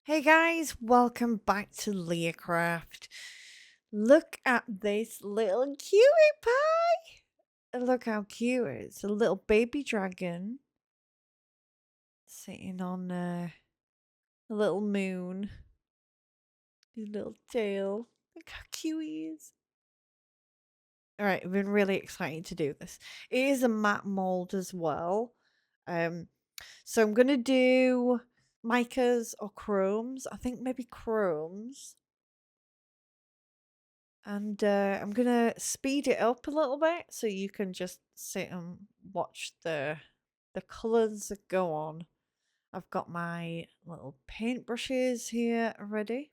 Hey guys, welcome back to Leahcraft. Look at this little cutie pie. Look how cute it is. A little baby dragon sitting on a little moon. His little tail. Look how cute he is. Alright, I've been really excited to do this. It is a matte mold as well. Um, so I'm going to do micas or chromes. I think maybe chromes. And I'm gonna speed it up a little bit so you can just sit and watch the colours go on. I've got my little paintbrushes here ready.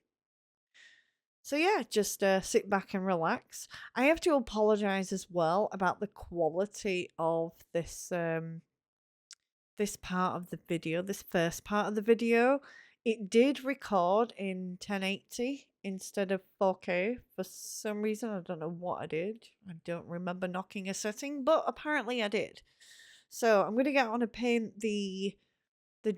So yeah, just sit back and relax. I have to apologize as well about the quality of this part of the video, this first part of the video. It did record in 1080 instead of 4K for some reason. I don't know what I did. I don't remember knocking a setting, but apparently I did. So I'm gonna get on and paint the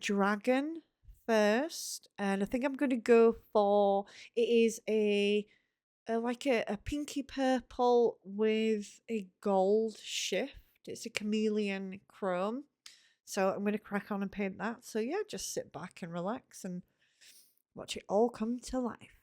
dragon first, and I think I'm gonna go for it is a pinky purple with a gold shift. It's a chameleon chrome. So I'm going to crack on and paint that. So yeah, just sit back and relax and watch it all come to life.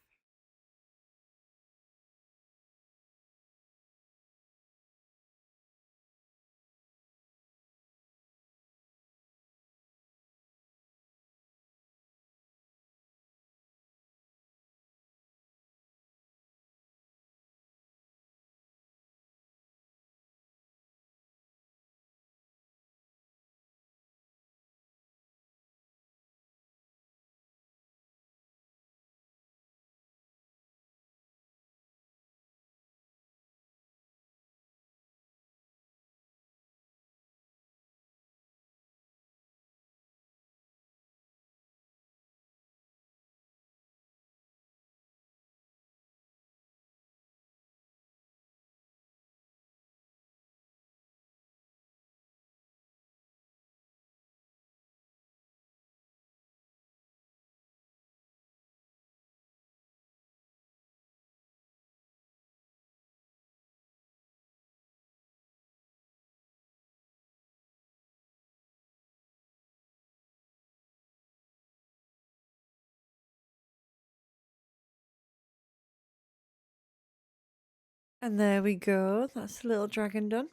And there we go. That's the little dragon done.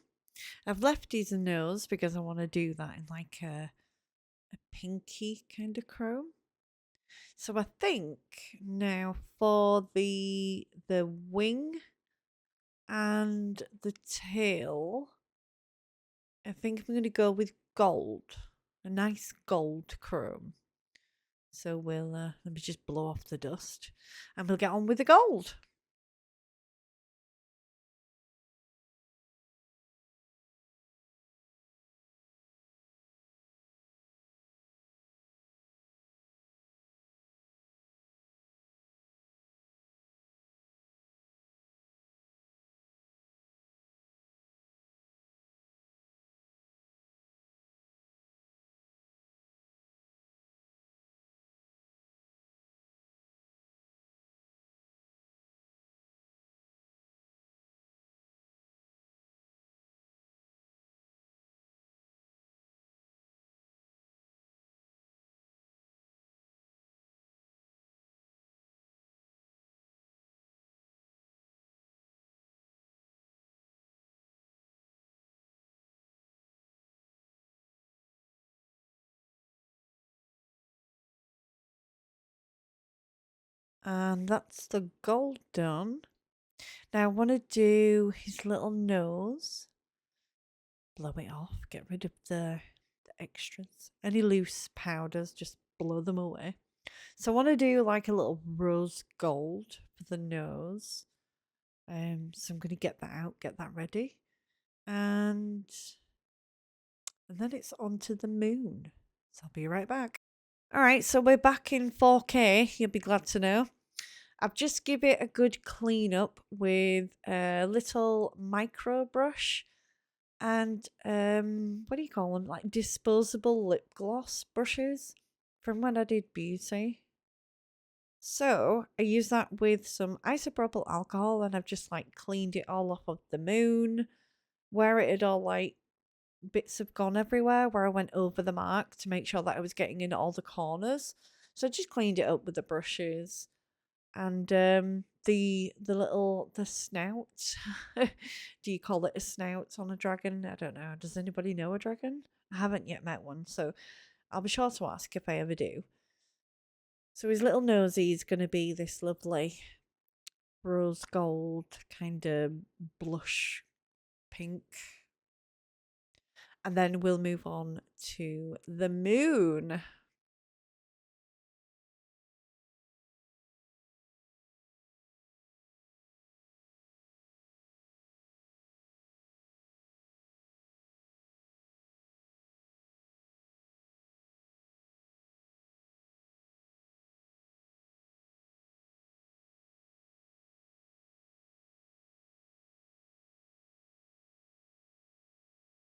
I've left his nose because I want to do that in like a pinky kind of chrome. So I think now for the wing and the tail, I think I'm going to go with gold, a nice gold chrome. So we'll let me just blow off the dust, and we'll get on with the gold. And that's the gold done. Now I want to do his little nose. Blow it off. Get rid of the extras. Any loose powders, just blow them away. So I want to do like a little rose gold for the nose. So I'm going to get that out, get that ready. And then it's on to the moon. So I'll be right back. All right, so we're back in 4K. You'll be glad to know. I've just give it a good clean up with a little micro brush and what do you call them? Like disposable lip gloss brushes from when I did beauty. So I use that with some isopropyl alcohol and I've just like cleaned it all off of the moon where it had all like bits have gone everywhere where I went over the mark to make sure that I was getting in all the corners. So I just cleaned it up with the brushes and the snout. Do you call it a snout on a dragon? I don't know. Does anybody know a dragon? I haven't yet met one, so I'll be sure to ask if I ever do. So his little nosy is going to be this lovely rose gold kind of blush pink. And then we'll move on to the moon.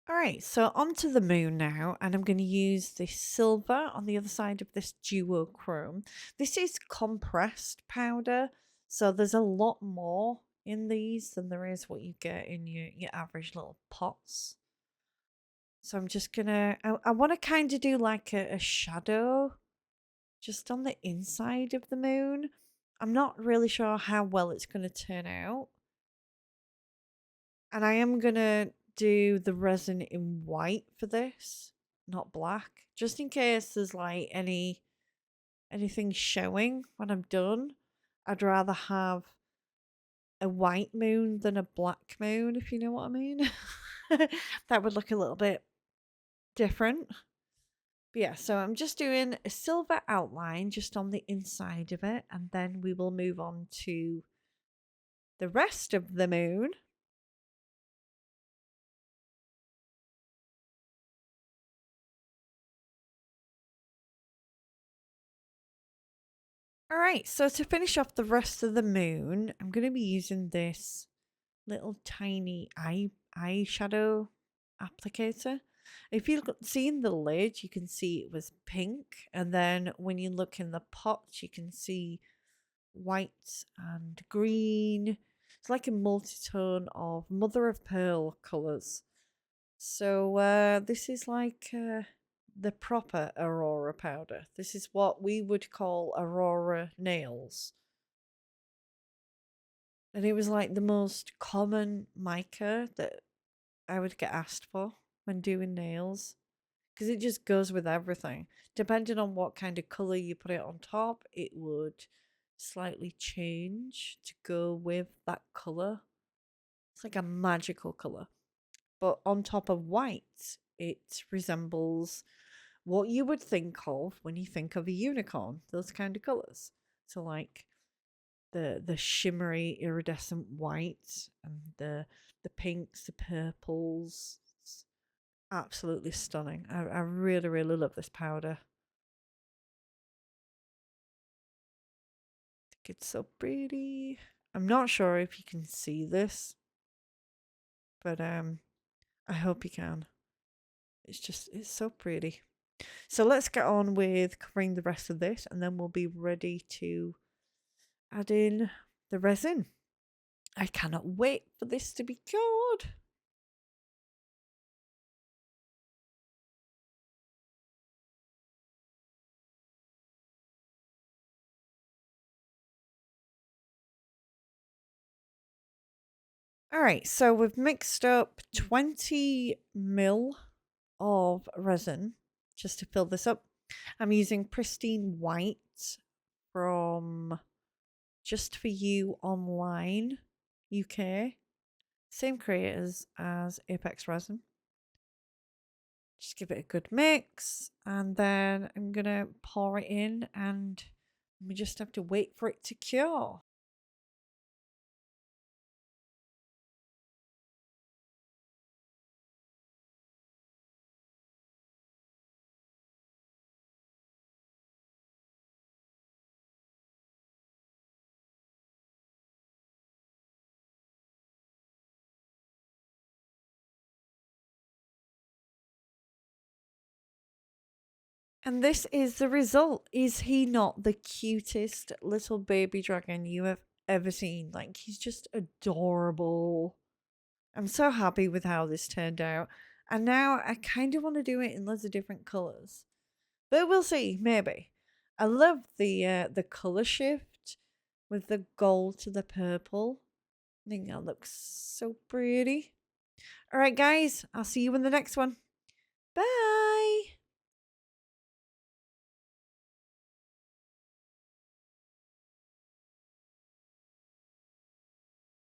All right, so onto the moon now, and I'm going to use this silver on the other side of this duochrome. This is compressed powder, so there's a lot more in these than there is what you get in your average little pots. So I'm just gonna, I want to kind of do like a shadow just on the inside of the moon. I'm not really sure how well it's going to turn out. And I am going to do the resin in white for this, not black, just in case there's like anything showing when I'm done. I'd rather have a white moon than a black moon, if you know what I mean. That would look a little bit different. But yeah, so I'm just doing a silver outline just on the inside of it, and then we will move on to the rest of the moon. All right, so to finish off the rest of the moon, I'm going to be using this little tiny eyeshadow applicator. If you see in the lid, you can see it was pink, and then when you look in the pot, you can see white and green. It's like a multi-tone of mother of pearl colors. So this is like the proper Aurora powder. This is what we would call Aurora nails. And it was like the most common mica that I would get asked for when doing nails. Because it just goes with everything. Depending on what kind of colour you put it on top, it would slightly change to go with that colour. It's like a magical colour. But on top of white, it resembles what you would think of when you think of a unicorn, those kind of colours. So like the shimmery iridescent white and the pinks, the purples. It's absolutely stunning. I really, really love this powder. I think it's so pretty. I'm not sure if you can see this, but I hope you can. It's so pretty. So let's get on with covering the rest of this and then we'll be ready to add in the resin. I cannot wait for this to be cured. All right, so we've mixed up 20 mil of resin just to fill this up. I'm using Pristine White from Just For You Online UK. Same creators as Apex Resin. Just give it a good mix and then I'm going to pour it in and we just have to wait for it to cure. And this is the result. Is he not the cutest little baby dragon you have ever seen? Like, he's just adorable. I'm so happy with how this turned out. And now I kind of want to do it in loads of different colors. But we'll see, maybe. I love the color shift with the gold to the purple. I think that looks so pretty. All right, guys, I'll see you in the next one.